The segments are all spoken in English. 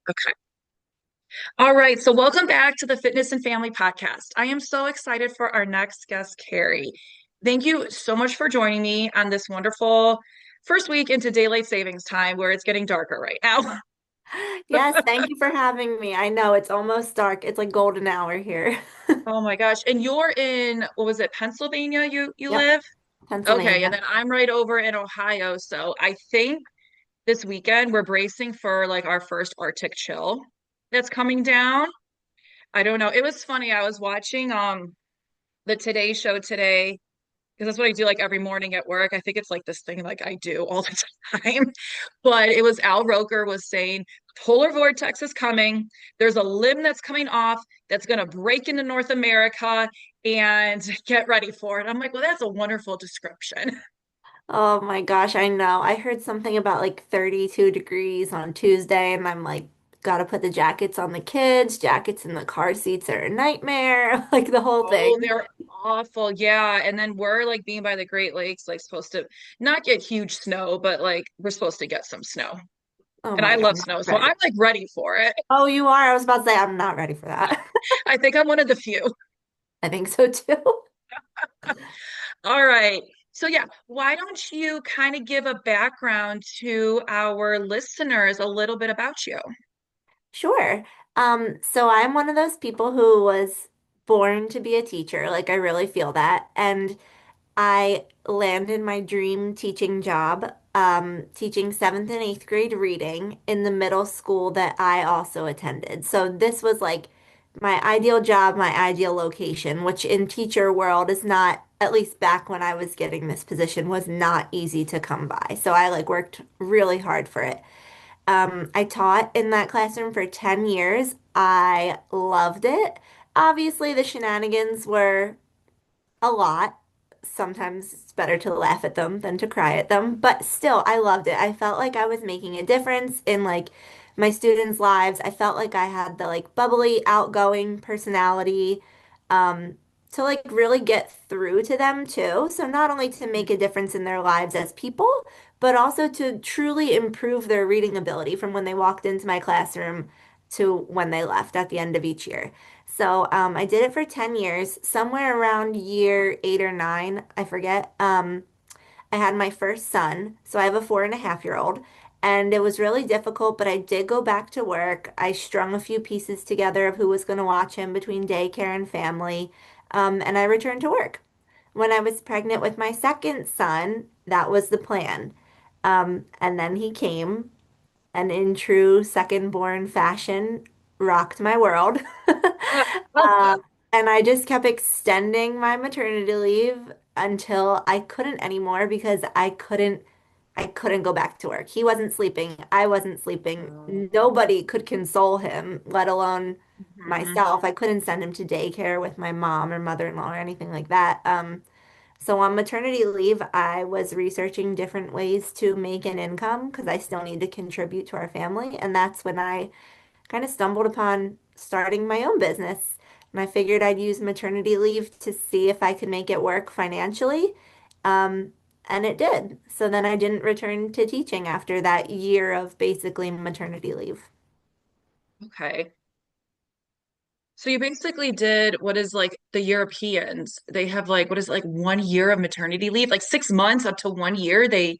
Okay. All right. So, welcome back to the Fitness and Family Podcast. I am so excited for our next guest, Kerry. Thank you so much for joining me on this wonderful first week into daylight savings time where it's getting darker right now. Yes, thank you for having me. I know it's almost dark. It's like golden hour here. Oh my gosh. And you're in, what was it, Pennsylvania you Yep, live? Okay. And Pennsylvania. then I'm right over in Ohio. So, I think this weekend we're bracing for like our first Arctic chill that's coming down. I don't know. It was funny. I was watching the Today Show today because that's what I do like every morning at work. I think it's like this thing like I do all the time. But it was Al Roker was saying polar vortex is coming. There's a limb that's coming off that's going to break into North America and get ready for it. I'm like, well, that's a wonderful description. Oh my gosh, I know. I heard something about like 32 degrees on Tuesday, and I'm like, gotta put the jackets on the kids. Jackets in the car seats are a nightmare. Like the whole Oh, thing. they're awful. Yeah. And then we're like being by the Great Lakes, like supposed to not get huge snow, but like we're supposed to get some snow. Oh And my I God, love I'm not snow, so ready. I'm like ready for it. Oh, you are? I was about to say I'm not ready for that. I think I'm one of the few. I think so too. All right. So, yeah, why don't you kind of give a background to our listeners a little bit about you? Sure. So I'm one of those people who was born to be a teacher. Like I really feel that. And I landed my dream teaching job, teaching seventh and eighth grade reading in the middle school that I also attended. So this was like my ideal job, my ideal location, which in teacher world is not, at least back when I was getting this position, was not easy to come by. So I like worked really hard for it. I taught in that classroom for 10 years. I loved it. Obviously, the shenanigans were a lot. Sometimes it's better to laugh at them than to cry at them, but still, I loved it. I felt like I was making a difference in like my students' lives. I felt like I had the like bubbly, outgoing personality um, to like really get through to them too. So not only to make a difference in their lives as people, but also to truly improve their reading ability from when they walked into my classroom to when they left at the end of each year. So I did it for 10 years, somewhere around year 8 or 9, I forget. I had my first son, so I have a 4.5-year-old, and it was really difficult, but I did go back to work. I strung a few pieces together of who was going to watch him between daycare and family, and I returned to work. When I was pregnant with my second son, that was the plan. And then he came and in true second born fashion, rocked my world. Um, and I just kept extending my maternity leave until I couldn't anymore because I couldn't go back to work. He wasn't sleeping. I wasn't sleeping. Nobody could console him, let alone Mhm. myself. I couldn't send him to daycare with my mom or mother-in-law or anything like that. So on maternity leave, I was researching different ways to make an income because I still need to contribute to our family. And that's when I kind of stumbled upon starting my own business. And I figured I'd use maternity leave to see if I could make it work financially. Um, and it did. So then I didn't return to teaching after that year of basically maternity leave. Okay. So you basically did what is like the Europeans. They have like what is it, like 1 year of maternity leave, like 6 months up to 1 year. They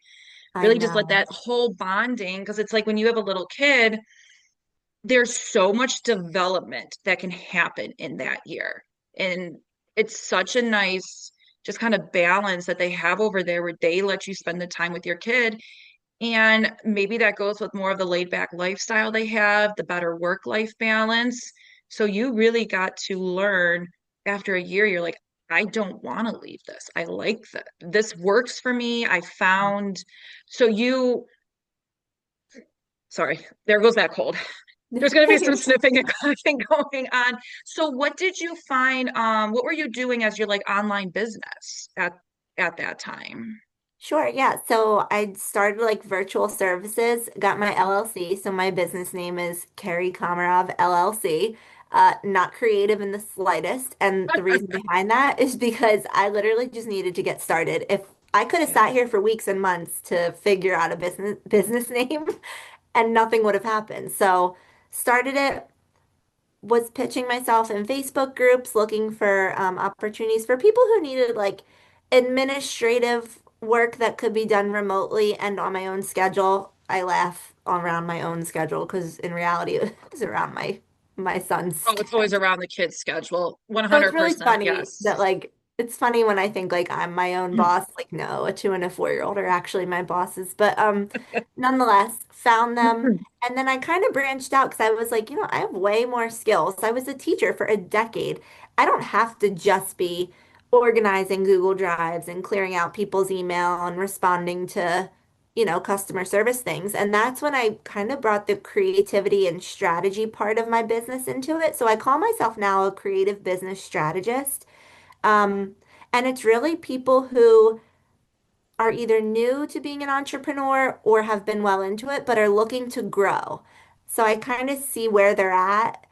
I really just let know. that whole bonding because it's like when you have a little kid, there's so much development that can happen in that year. And it's such a nice just kind of balance that they have over there where they let you spend the time with your kid. And maybe that goes with more of the laid back lifestyle they have, the better work-life balance. So you really got to learn after a year, you're like, I don't want to leave this. I like that. This works for me. I found, so you, sorry, there goes that cold. There's going to be some sniffing and coughing going on. So what did you find? What were you doing as your like online business at that time? Sure, yeah. So I started like virtual services, got my LLC. So my business name is Kerry Komarov LLC. Not creative in the slightest. And the reason behind that is because I literally just needed to get started. If I could have Yeah. sat here for weeks and months to figure out a business name, and nothing would have happened. So Started it, was pitching myself in Facebook groups looking for opportunities for people who needed like administrative work that could be done remotely and on my own schedule. I laugh around my own schedule because in reality it was around my son's Oh, it's always schedule. around the kids' schedule. So it's really 100%. funny that Yes. like it's funny when I think like I'm my own boss. Like no, a 2 and a 4-year-old are actually my bosses. But nonetheless, found them. And then I kind of branched out because I was like, I have way more skills. I was a teacher for a decade. I don't have to just be organizing Google Drives and clearing out people's email and responding to, customer service things. And that's when I kind of brought the creativity and strategy part of my business into it. So I call myself now a creative business strategist. Um, and it's really people who are either new to being an entrepreneur or have been well into it, but are looking to grow. So I kind of see where they're at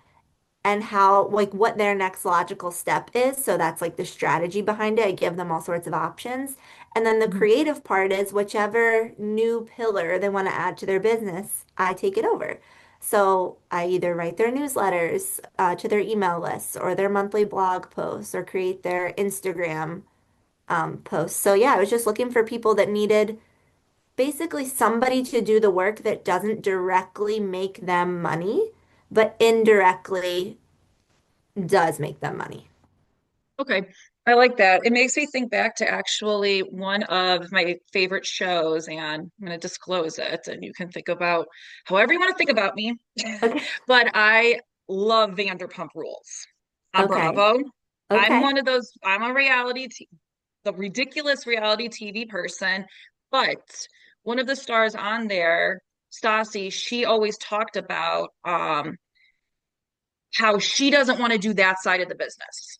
and how, like, what their next logical step is. So that's like the strategy behind it. I give them all sorts of options. And then the creative part is whichever new pillar they want to add to their business, I take it over. So I either write their newsletters to their email lists or their monthly blog posts or create their Instagram posts. So yeah, I was just looking for people that needed basically somebody to do the work that doesn't directly make them money, but indirectly does make them money. Okay. I like that. It makes me think back to actually one of my favorite shows, and I'm going to disclose it, and you can think about however you want to think about me. Okay. But I love Vanderpump Rules on Okay. Bravo. I'm Okay. one of those, I'm a the ridiculous reality TV person, but one of the stars on there, Stassi, she always talked about how she doesn't want to do that side of the business.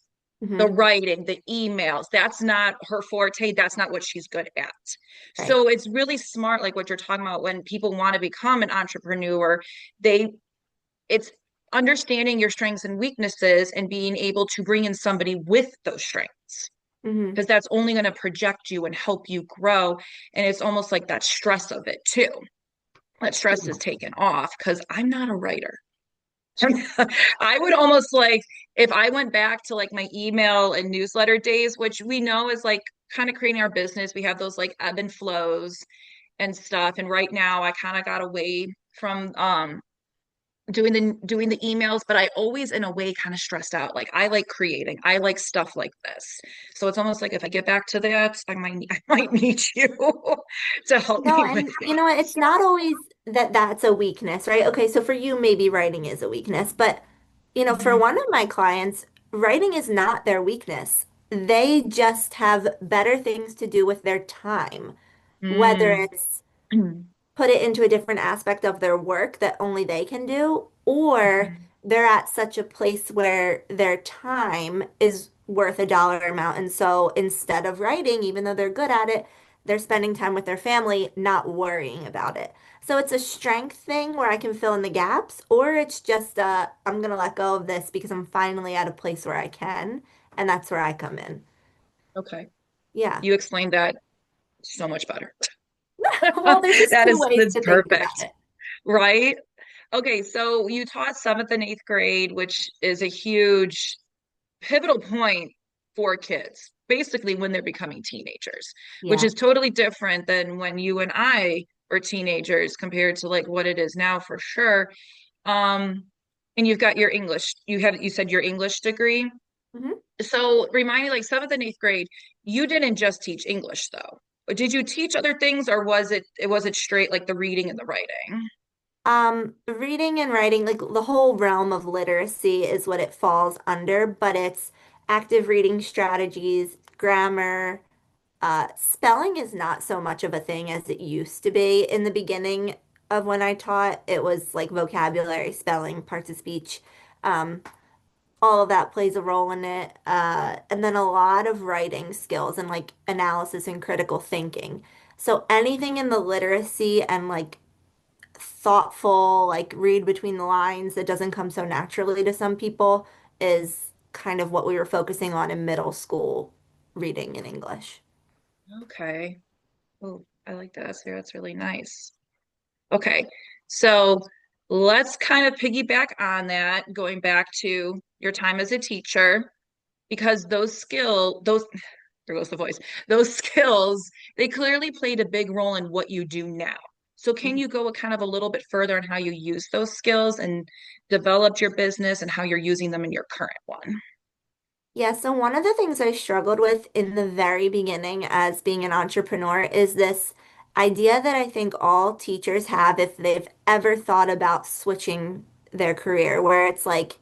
The Hmm. writing, the emails, that's not her forte. That's not what she's good at. Right. So it's really smart, like what you're talking about, when people want to become an entrepreneur, they it's understanding your strengths and weaknesses and being able to bring in somebody with those strengths Hmm. because that's only going to project you and help you grow. And it's almost like that stress of it too. That stress is taken off because I'm not a writer. I would almost like if I went back to like my email and newsletter days, which we know is like kind of creating our business. We have those like ebb and flows and stuff. And right now I kind of got away from doing the emails, but I always in a way kind of stressed out. Like I like creating. I like stuff like this. So it's almost like if I get back to that, I might need you to help No, me with and you it. know what? It's not always that that's a weakness, right? Okay, so for you, maybe writing is a weakness, but for Mhm. one of my clients, writing is not their weakness. They just have better things to do with their time, whether Mm. it's put it into a different aspect of their work that only they can do, or Mhm. they're at such a place where their time is worth a dollar amount. And so instead of writing, even though they're good at it, they're spending time with their family, not worrying about it. So it's a strength thing where I can fill in the gaps, or it's just I'm gonna let go of this because I'm finally at a place where I can, and that's where I come in. Okay. Yeah. You explained that so much better. Well, there's just That two is ways that's to think about perfect, it. right? Okay, so you taught seventh and eighth grade, which is a huge pivotal point for kids, basically when they're becoming teenagers, which Yeah. is totally different than when you and I were teenagers compared to like what it is now for sure. Um, and you've got your English, you said your English degree. Mhm. So remind me, like seventh and eighth grade, you didn't just teach English though. But did you teach other things or was it straight like the reading and the writing? Reading and writing, like the whole realm of literacy is what it falls under, but it's active reading strategies, grammar, spelling is not so much of a thing as it used to be. In the beginning of when I taught, it was like vocabulary, spelling, parts of speech. Um, all of that plays a role in it. And then a lot of writing skills and like analysis and critical thinking. So anything in the literacy and like thoughtful, like read between the lines that doesn't come so naturally to some people is kind of what we were focusing on in middle school reading in English. Okay. Oh, I like that. So that's really nice. Okay. So let's kind of piggyback on that, going back to your time as a teacher, because those, there goes the voice, those skills, they clearly played a big role in what you do now. So can you go kind of a little bit further on how you use those skills and developed your business and how you're using them in your current one? Yeah, so one of the things I struggled with in the very beginning as being an entrepreneur is this idea that I think all teachers have if they've ever thought about switching their career, where it's like,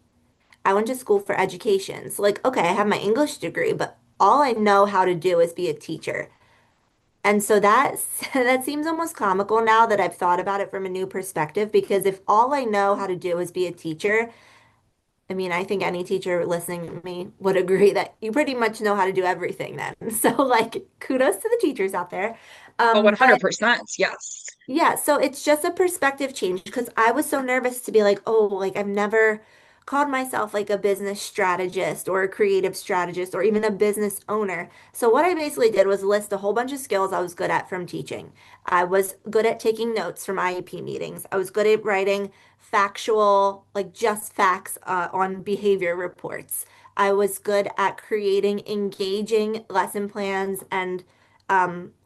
I went to school for education. So, like, okay, I have my English degree, but all I know how to do is be a teacher. And so that seems almost comical now that I've thought about it from a new perspective, because if all I know how to do is be a teacher, I mean, I think any teacher listening to me would agree that you pretty much know how to do everything then. So, like, kudos to the teachers out there. Oh, But 100%. Yes. yeah, so it's just a perspective change because I was so nervous to be like, oh, like I've never called myself like a business strategist or a creative strategist or even a business owner. So what I basically did was list a whole bunch of skills I was good at from teaching. I was good at taking notes from IEP meetings. I was good at writing factual, like just facts on behavior reports. I was good at creating engaging lesson plans and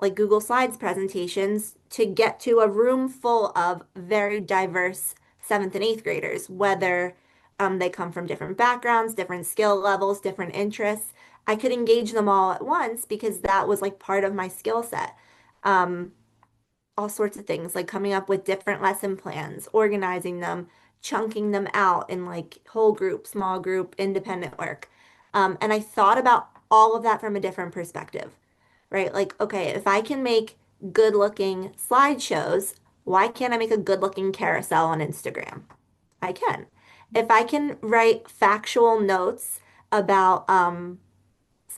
like Google Slides presentations to get to a room full of very diverse seventh and eighth graders, whether they come from different backgrounds, different skill levels, different interests. I could engage them all at once because that was like part of my skill set. Um, all sorts of things, like coming up with different lesson plans, organizing them, chunking them out in like whole group, small group, independent work. And I thought about all of that from a different perspective, right? Like, okay, if I can make good looking slideshows, why can't I make a good looking carousel on Instagram? I can. If I can write factual notes about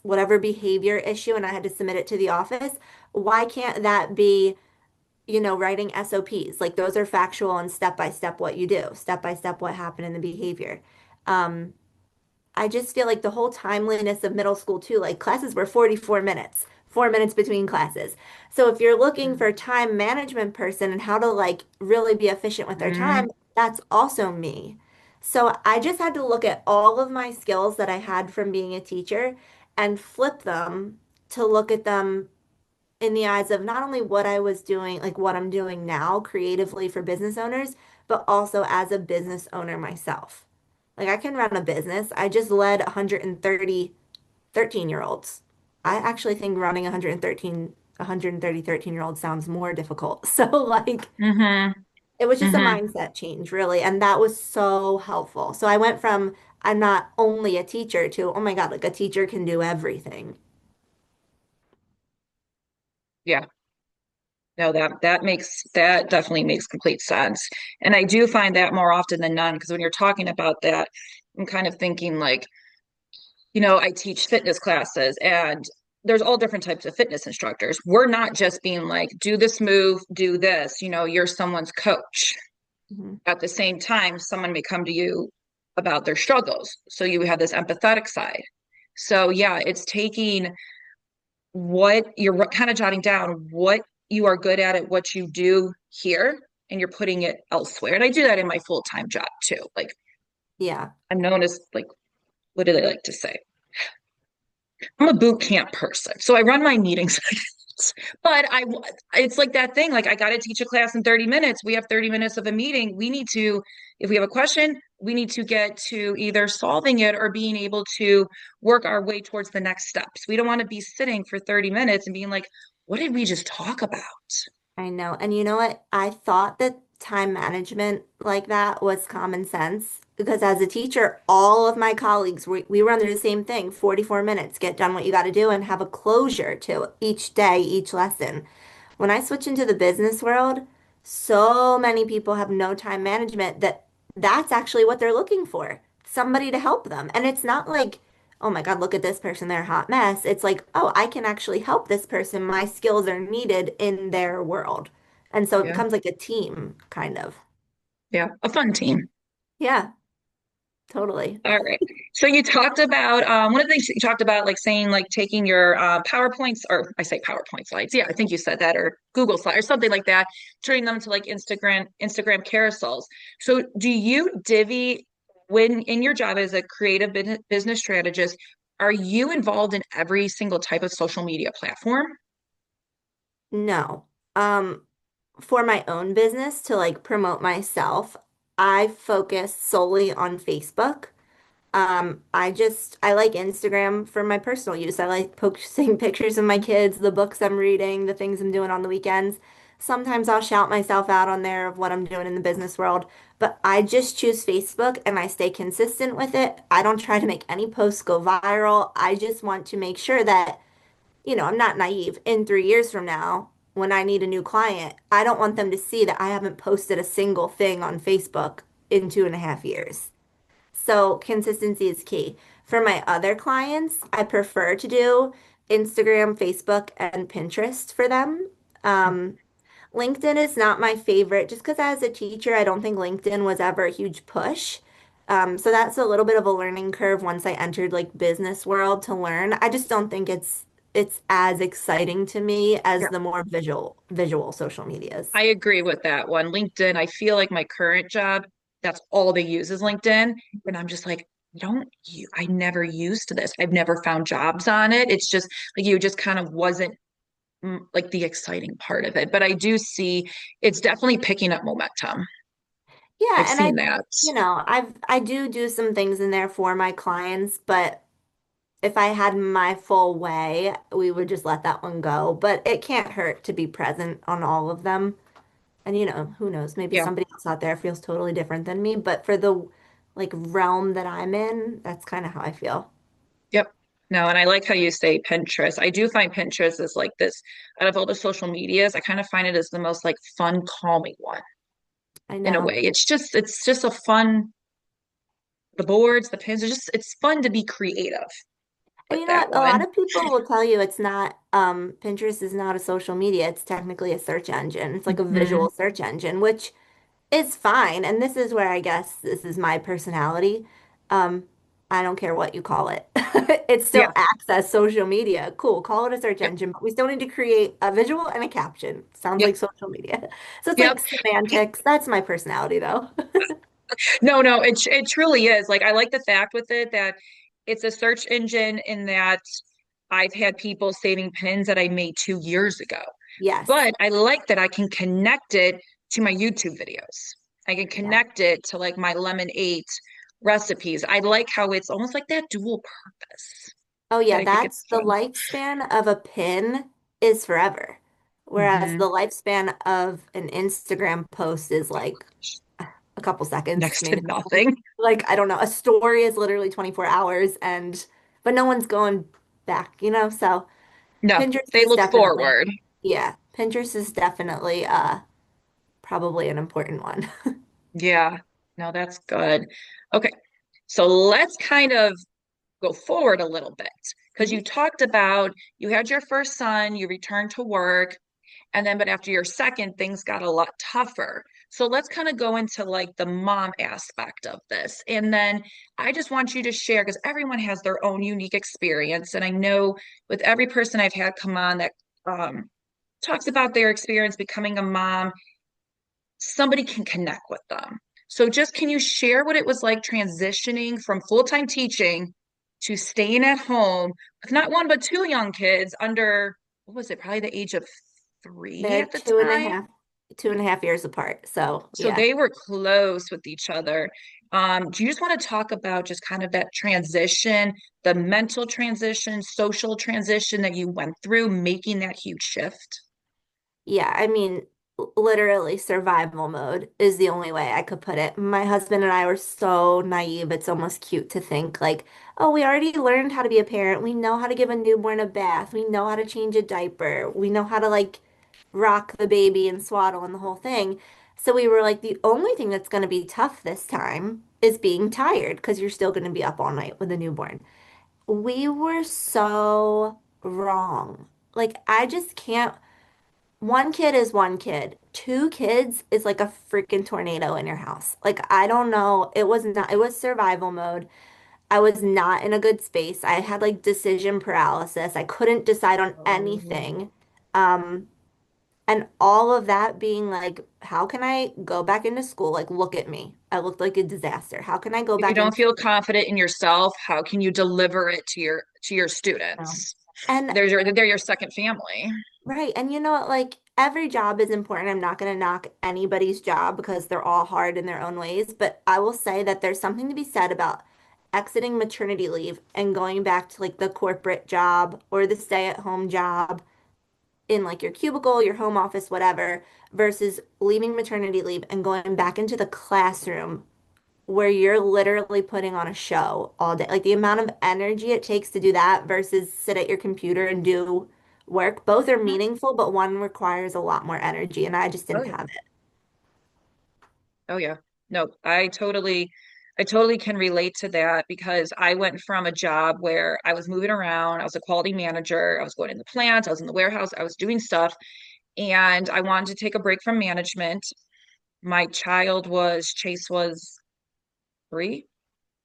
whatever behavior issue and I had to submit it to the office, why can't that be, writing SOPs? Like those are factual and step by step what you do, step by step what happened in the behavior. Um, I just feel like the whole timeliness of middle school too, like classes were 44 minutes, 4 minutes between classes. So if you're looking for a time management person and how to like really be efficient with their Mhm. time, that's also me. So I just had to look at all of my skills that I had from being a teacher and flip them to look at them in the eyes of not only what I was doing, like what I'm doing now creatively for business owners, but also as a business owner myself. Like I can run a business. I just led 130 13-year-olds. I actually think running 130 13-year-olds sounds more difficult. So like Mhm. it was just a Mhm. mindset change really, and that was so helpful. So I went from I'm not only a teacher to oh my God, like a teacher can do everything. Yeah. No, that definitely makes complete sense. And I do find that more often than none, because when you're talking about that, I'm kind of thinking like, I teach fitness classes and there's all different types of fitness instructors. We're not just being like, do this move, do this, you're someone's coach. Mhm. At the same time, someone may come to you about their struggles. So you have this empathetic side. So yeah, it's taking what you're kind of jotting down what you are good at what you do here, and you're putting it elsewhere. And I do that in my full-time job too. Like Yeah. I'm known as like, what do they like to say? I'm a boot camp person. So I run my meetings, but it's like that thing. Like I got to teach a class in 30 minutes. We have 30 minutes of a meeting. We need to, if we have a question, we need to get to either solving it or being able to work our way towards the next steps. We don't want to be sitting for 30 minutes and being like, what did we just talk about? I know. And you know what? I thought that time management like that was common sense because as a teacher, all of my colleagues, we were under the same thing, 44 minutes, get done what you got to do and have a closure to each day, each lesson. When I switch into the business world, so many people have no time management that that's actually what they're looking for, somebody to help them. And it's not like, oh my God, look at this person, they're a hot mess. It's like, oh, I can actually help this person. My skills are needed in their world. And so it Yeah. becomes like a team, kind of. Yeah. A fun team. Yeah. Totally. All right. So you talked about one of the things you talked about, like saying, like taking your PowerPoints, or I say PowerPoint slides. Yeah, I think you said that, or Google slides, or something like that, turning them to like Instagram carousels. So do you divvy when in your job as a creative business strategist, are you involved in every single type of social media platform? No. Um, for my own business to like promote myself, I focus solely on Facebook. I like Instagram for my personal use. I like posting pictures of my kids, the books I'm reading, the things I'm doing on the weekends. Sometimes I'll shout myself out on there of what I'm doing in the business world, but I just choose Facebook and I stay consistent with it. I don't try to make any posts go viral. I just want to make sure that, I'm not naive. In 3 years from now, when I need a new client, I don't want them to see that I haven't posted a single thing on Facebook in 2.5 years. So consistency is key. For my other clients, I prefer to do Instagram, Facebook, and Pinterest for them. Um, LinkedIn is not my favorite just because as a teacher, I don't think LinkedIn was ever a huge push. So that's a little bit of a learning curve once I entered like business world to learn. I just don't think it's as exciting to me as the more visual social medias. I agree with that one. LinkedIn, I feel like my current job, that's all they use is LinkedIn. And I'm just like, I never used this. I've never found jobs on it. It's just like you just kind of wasn't like the exciting part of it. But I do see it's definitely picking up momentum. Yeah, I've and I, seen that. I do some things in there for my clients, but if I had my full way, we would just let that one go. But it can't hurt to be present on all of them. And who knows, maybe Yeah. somebody else out there feels totally different than me, but for the like realm that I'm in, that's kind of how I feel. Yep. No, and I like how you say Pinterest. I do find Pinterest is like this, out of all the social medias, I kind of find it as the most like fun, calming one I in a know. way. It's just a fun, the boards, the pins, it's fun to be creative And with you know that what? A lot one. of people will tell you it's not, Pinterest is not a social media. It's technically a search engine. It's like a Hmm. visual search engine, which is fine. And this is where I guess this is my personality. Um, I don't care what you call it. It's Yeah. still access social media. Cool. Call it a search Yep. engine, but we still need to create a visual and a caption. Sounds Yep. like social media. So it's Yep. like semantics. That's my personality though. No, no, it truly is. Like I like the fact with it that it's a search engine in that I've had people saving pins that I made 2 years ago. Yes. But I like that I can connect it to my YouTube videos. I can Yeah. connect it to like my lemonade recipes. I like how it's almost like that dual purpose Oh that yeah, I think that's it's the fun. lifespan of a pin is forever. Whereas Hmm. the lifespan of an Instagram post is like a couple seconds, Next to maybe not even. nothing. Like, I don't know, a story is literally 24 hours and but no one's going back, So No, Pinterest they is look definitely, forward. yeah, Pinterest is definitely probably an important one. Yeah, no, that's good. Okay, so let's kind of go forward a little bit because Mhm. you talked about you had your first son, you returned to work, and then but after your second, things got a lot tougher. So let's kind of go into like the mom aspect of this. And then I just want you to share because everyone has their own unique experience. And I know with every person I've had come on that talks about their experience becoming a mom, somebody can connect with them. So just can you share what it was like transitioning from full-time teaching to staying at home with not one but two young kids under, what was it, probably the age of three They're at the time? 2.5 years apart. So So yeah. they were close with each other. Do you just want to talk about just kind of that transition, the mental transition, social transition that you went through, making that huge shift? Yeah, I mean, literally survival mode is the only way I could put it. My husband and I were so naive, it's almost cute to think like, oh, we already learned how to be a parent. We know how to give a newborn a bath. We know how to change a diaper. We know how to like rock the baby and swaddle and the whole thing. So we were like, the only thing that's going to be tough this time is being tired because you're still going to be up all night with a newborn. We were so wrong. Like, I just can't. one kid is one kid. Two kids is like a freaking tornado in your house. Like, I don't know. It was survival mode. I was not in a good space. I had like decision paralysis. I couldn't decide on Oh. anything. Um, and all of that being like, how can I go back into school? Like, look at me. I looked like a disaster. How can I go If you back don't into feel confident in yourself, how can you deliver it to your school? students? And They're your second family. right. And you know what? Like every job is important. I'm not going to knock anybody's job because they're all hard in their own ways. But I will say that there's something to be said about exiting maternity leave and going back to like the corporate job or the stay-at-home job in like your cubicle, your home office, whatever, versus leaving maternity leave and going back into the classroom where you're literally putting on a show all day. Like the amount of energy it takes to do that versus sit at your computer and do work. Both are Mhm. meaningful, but one requires a lot more energy, and I just Oh didn't yeah. have it. Oh yeah. No, I totally can relate to that because I went from a job where I was moving around, I was a quality manager, I was going in the plant, I was in the warehouse, I was doing stuff, and I wanted to take a break from management. Chase was three,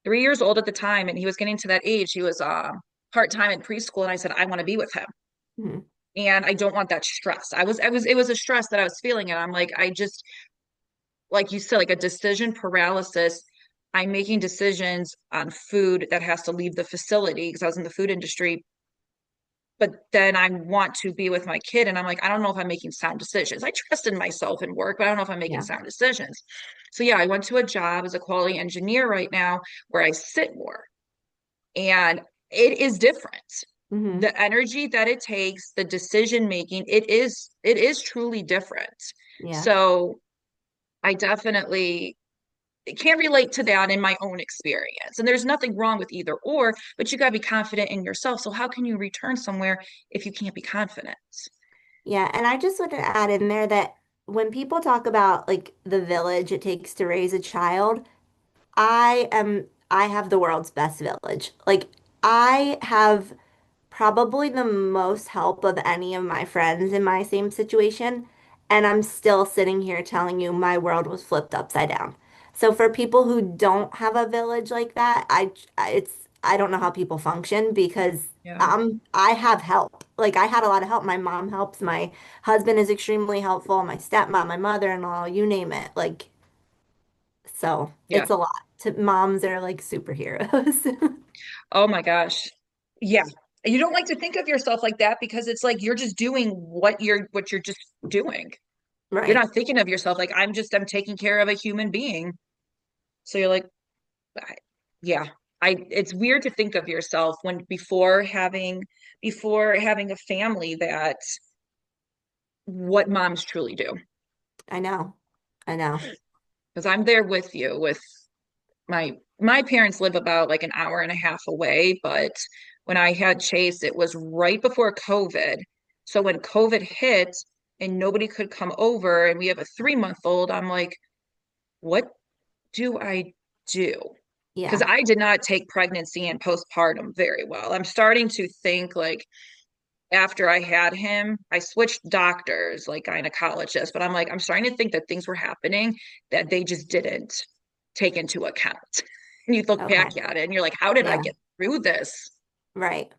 3 years old at the time, and he was getting to that age. He was part-time in preschool, and I said, I want to be with him. Mhm. And I don't want that stress. It was a stress that I was feeling, and I'm like, I just, like you said, like a decision paralysis. I'm making decisions on food that has to leave the facility because I was in the food industry, but then I want to be with my kid, and I'm like, I don't know if I'm making sound decisions. I trust in myself and work, but I don't know if I'm making Yeah. sound decisions. So yeah, I went to a job as a quality engineer right now where I sit more, and it is different. Hmm. The energy that it takes, the decision making, it is truly different. Yeah. So I definitely can relate to that in my own experience. And there's nothing wrong with either or, but you got to be confident in yourself. So how can you return somewhere if you can't be confident? Yeah. And I just want to add in there that when people talk about like the village it takes to raise a child, I have the world's best village. Like I have probably the most help of any of my friends in my same situation, and I'm still sitting here telling you my world was flipped upside down. So for people who don't have a village like that, I don't know how people function because Yeah. I have help. Like I had a lot of help. My mom helps, my husband is extremely helpful, my stepmom, my mother-in-law, you name it. Like so Yeah. it's a lot. Moms are like superheroes. Oh my gosh. Yeah. You don't like to think of yourself like that because it's like you're just doing what you're just doing. You're Right. not thinking of yourself like I'm taking care of a human being. So you're like, I, yeah. It's weird to think of yourself when before having a family that what moms truly do. I know. I know. Because I'm there with you with my parents live about like an hour and a half away, but when I had Chase, it was right before COVID. So when COVID hit and nobody could come over and we have a 3 month old, I'm like, what do I do? Because Yeah. I did not take pregnancy and postpartum very well. I'm starting to think like after I had him, I switched doctors, like gynecologists, but I'm like, I'm starting to think that things were happening that they just didn't take into account. And you look Okay. back at it and you're like, how did I Yeah. get through this? Right.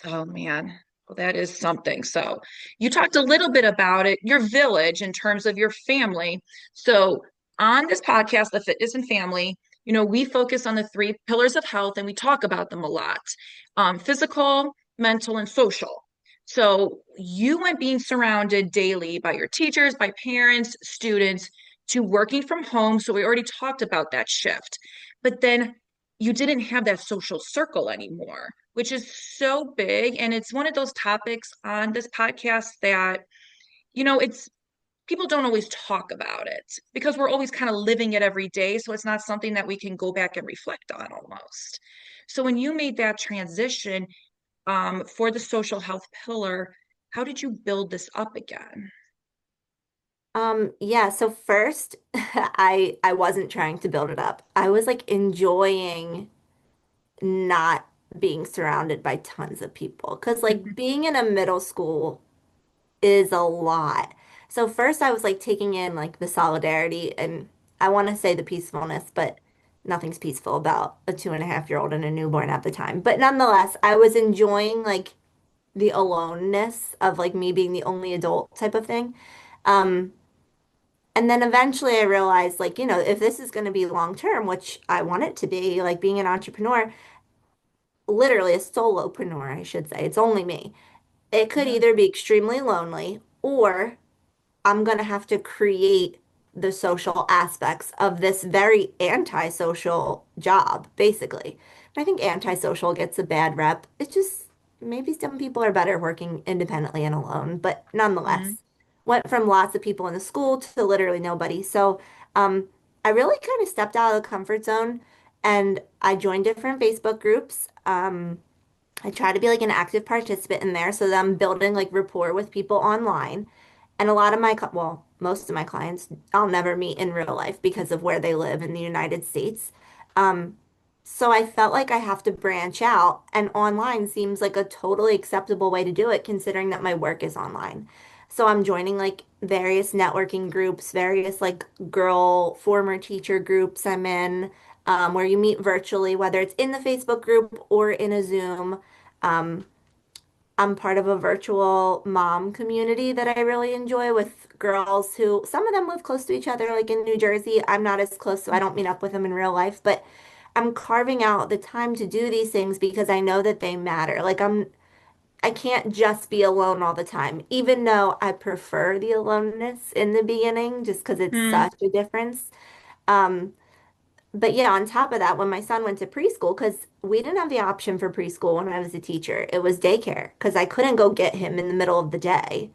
Oh man. Well, that is something. So you talked a little bit about it, your village in terms of your family. So on this podcast, The Fitness and Family, we focus on the three pillars of health and we talk about them a lot, physical, mental, and social. So you went being surrounded daily by your teachers, by parents, students, to working from home. So we already talked about that shift. But then you didn't have that social circle anymore, which is so big. And it's one of those topics on this podcast that, it's people don't always talk about it because we're always kind of living it every day. So it's not something that we can go back and reflect on almost. So when you made that transition for the social health pillar, how did you build this up again? Yeah, so first I wasn't trying to build it up. I was like enjoying not being surrounded by tons of people. 'Cause like being in a middle school is a lot. So first I was like taking in like the solidarity and I want to say the peacefulness, but nothing's peaceful about a 2.5-year-old and a newborn at the time. But nonetheless, I was enjoying like the aloneness of like me being the only adult type of thing. Um, and then eventually I realized like, if this is going to be long term, which I want it to be, like being an entrepreneur, literally a solopreneur, I should say, it's only me. It could Yeah. either be extremely lonely or I'm going to have to create the social aspects of this very antisocial job, basically. I think antisocial gets a bad rep. It's just maybe some people are better working independently and alone, but Mhm. nonetheless, went from lots of people in the school to literally nobody. So, I really kind of stepped out of the comfort zone and I joined different Facebook groups. I try to be like an active participant in there so that I'm building like rapport with people online. And a lot of well, most of my clients I'll never meet in real life because of where they live in the United States. Um, so I felt like I have to branch out, and online seems like a totally acceptable way to do it considering that my work is online. So I'm joining like various networking groups, various like girl former teacher groups I'm in, where you meet virtually, whether it's in the Facebook group or in a Zoom. Um, I'm part of a virtual mom community that I really enjoy with girls who, some of them live close to each other, like in New Jersey. I'm not as close, so I don't meet up with them in real life, but I'm carving out the time to do these things because I know that they matter. I can't just be alone all the time, even though I prefer the aloneness in the beginning, just because it's Hmm. such a difference. Um, but yeah, on top of that, when my son went to preschool, because we didn't have the option for preschool when I was a teacher, it was daycare because I couldn't go get him in the middle of the day.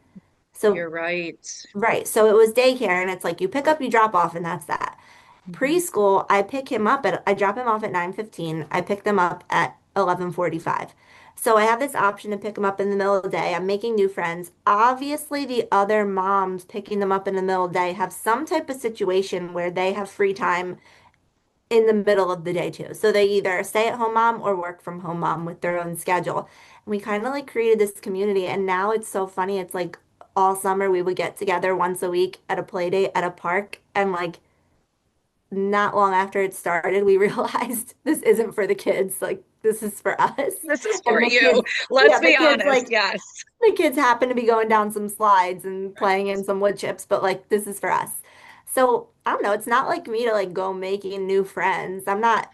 So, You're right. right. So it was daycare, and it's like you pick up, you drop off, and that's that. Mhm. Preschool, I drop him off at 9:15. I pick them up at 11:45. So I have this option to pick them up in the middle of the day. I'm making new friends. Obviously, the other moms picking them up in the middle of the day have some type of situation where they have free time in the middle of the day too. So they either stay at home mom or work from home mom with their own schedule. And we kind of like created this community and now it's so funny. It's like all summer we would get together once a week at a play date at a park and like not long after it started, we realized this isn't for the kids. Like this is for us. This is And for you. yeah, Let's the be kids honest. like Yes. the kids happen to be going down some slides and playing in some wood chips, but like this is for us. So I don't know. It's not like me to like go making new friends. I'm not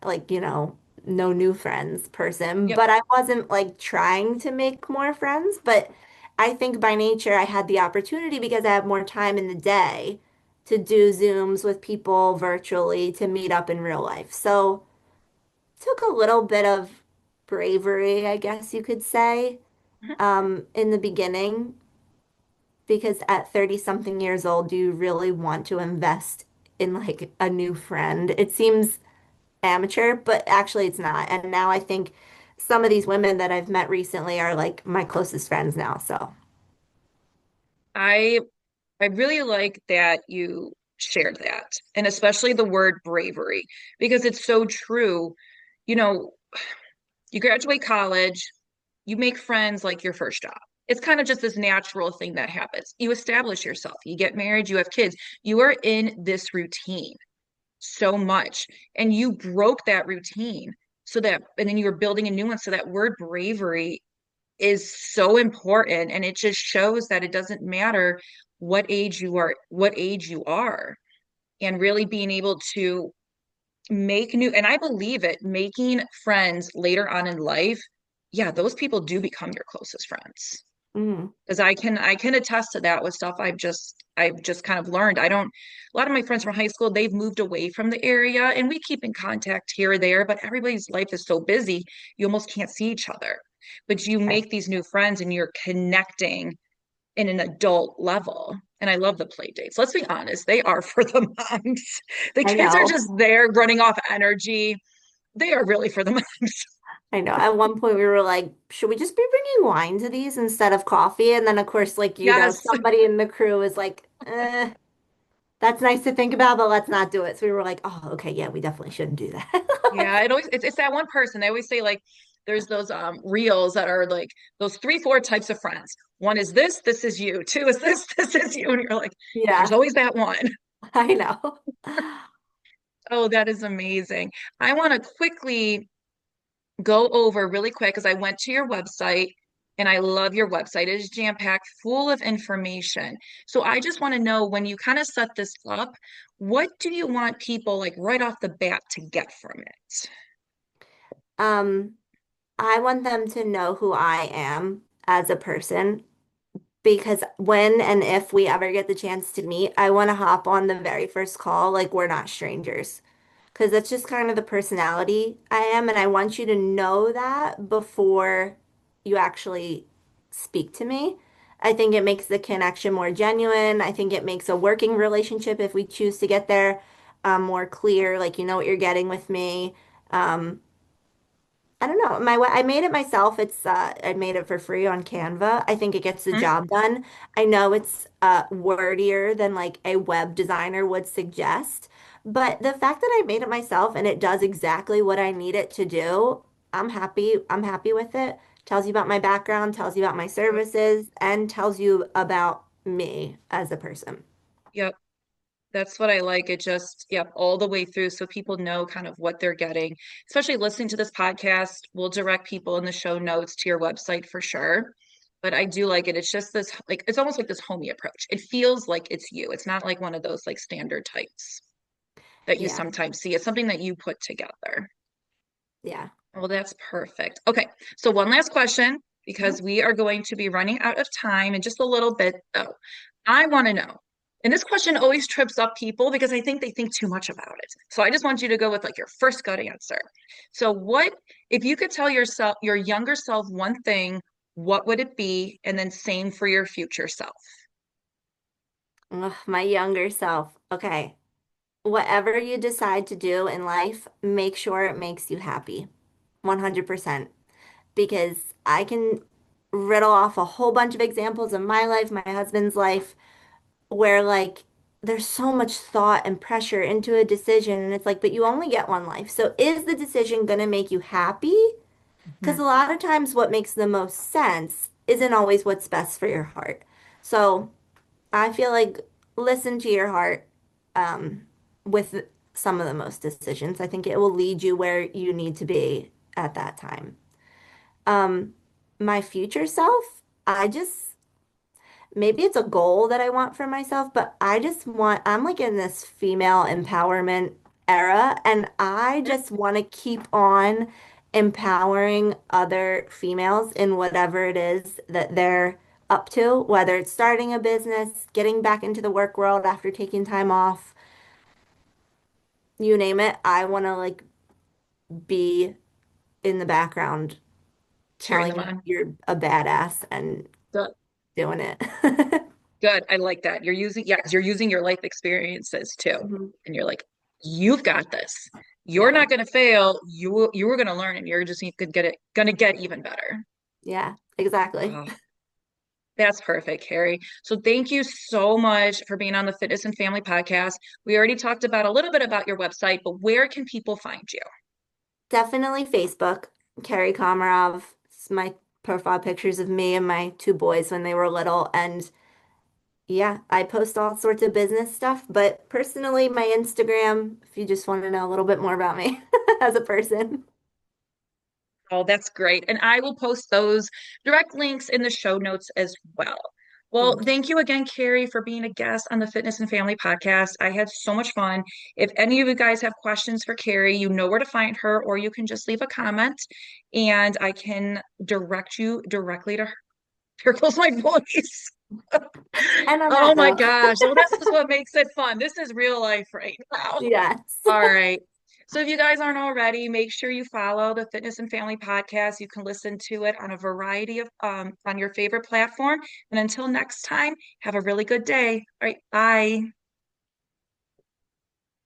like, no new friends person, Yep. but I wasn't like trying to make more friends. But I think by nature, I had the opportunity because I have more time in the day to do Zooms with people virtually to meet up in real life. So took a little bit of bravery, I guess you could say, Mhm. in the beginning, because at 30 something years old, do you really want to invest in like a new friend? It seems amateur, but actually it's not. And now I think some of these women that I've met recently are like my closest friends now. So I I really like that you shared that, and especially the word bravery, because it's so true. You know, you graduate college, you make friends like your first job. It's kind of just this natural thing that happens. You establish yourself, you get married, you have kids. You are in this routine so much, and you broke that routine so that, and then you were building a new one. So that word bravery is so important, and it just shows that it doesn't matter what age you are, and really being able to make new, and I believe it, making friends later on in life, yeah, those people do become your closest friends. mm, Because I can attest to that with stuff I've just kind of learned. I don't A lot of my friends from high school, they've moved away from the area and we keep in contact here or there, but everybody's life is so busy, you almost can't see each other. But you right. make these new friends and you're connecting in an adult level. And I love the play dates. Let's be honest, they are for the moms. The I kids are know. just there running off energy. They are really for the moms. I know. At one point we were like, should we just be bringing wine to these instead of coffee? And then of course, like, Yes. somebody in the crew is like, that's nice to think about, but let's not do it. So we were like, oh, okay, yeah, we definitely shouldn't do that. Yeah, it's that one person. They always say like there's those reels that are like those three, four types of friends. One is this is you. Two is this, this is you. And you're like, there's Yeah, always that one. I know. Oh, that is amazing. I want to quickly go over really quick because I went to your website and I love your website. It is jam-packed full of information. So I just want to know when you kind of set this up, what do you want people like right off the bat to get from it? Um, I want them to know who I am as a person because when and if we ever get the chance to meet, I want to hop on the very first call like we're not strangers. Because that's just kind of the personality I am, and I want you to know that before you actually speak to me. I think it makes the connection more genuine. I think it makes a working relationship, if we choose to get there, more clear, like you know what you're getting with me. Um, I don't know. I made it myself. It's I made it for free on Canva. I think it gets the Hmm? job done. I know it's wordier than like a web designer would suggest, but the fact that I made it myself and it does exactly what I need it to do, I'm happy. I'm happy with it. Tells you about my background, tells you about my Yep. services, and tells you about me as a person. Yep. That's what I like. It just, yep, all the way through so people know kind of what they're getting. Especially listening to this podcast, we'll direct people in the show notes to your website for sure. But I do like it. It's just this, like, it's almost like this homey approach. It feels like it's you. It's not like one of those like standard types that you Yeah, sometimes see. It's something that you put together. yeah. Well, that's perfect. Okay, so one last question Mhm. because we are going to be running out of time in just a little bit, though. I want to know, and this question always trips up people because I think they think too much about it. So I just want you to go with like your first gut answer. So, what if you could tell yourself, your younger self, one thing, what would it be? And then same for your future self. Ugh, my younger self. Okay. Whatever you decide to do in life, make sure it makes you happy. 100%. Because I can riddle off a whole bunch of examples of my life, my husband's life, where like there's so much thought and pressure into a decision. And it's like, but you only get one life. So is the decision going to make you happy? Because Mhm. a lot of times what makes the most sense isn't always what's best for your heart. So I feel like listen to your heart with some of the most decisions. I think it will lead you where you need to be at that time. Um, my future self, I just maybe it's a goal that I want for myself, but I just want, I'm like in this female empowerment era, and I just want to keep on empowering other females in whatever it is that they're up to, whether it's starting a business, getting back into the work world after taking time off, you name it. I want to like be in the background Cheering telling them you on. you're a badass and Good. doing it. Good. I like that. You're using, yes, you're using your life experiences too. Mhm. And you're like, you've got this. You're Yeah. not going to fail. You were going to learn and you're just going to get even better. Yeah, exactly. Oh, that's perfect, Kerry. So thank you so much for being on the Fitness and Family podcast. We already talked about a little bit about your website, but where can people find you? Definitely Facebook. Kerry Komarov. It's my profile pictures of me and my two boys when they were little. And yeah, I post all sorts of business stuff, but personally, my Instagram, if you just want to know a little bit more about me as a person. Oh, that's great. And I will post those direct links in the show notes as well. Well, Thank you. thank you again, Carrie, for being a guest on the Fitness and Family podcast. I had so much fun. If any of you guys have questions for Carrie, you know where to find her, or you can just leave a comment and I can direct you directly to her. Here goes my voice. And on Oh that my note, gosh. Well, this is what makes it fun. This is real life right now. yes, All right. So if you guys aren't already, make sure you follow the Fitness and Family Podcast. You can listen to it on a variety of on your favorite platform. And until next time, have a really good day. All right, bye.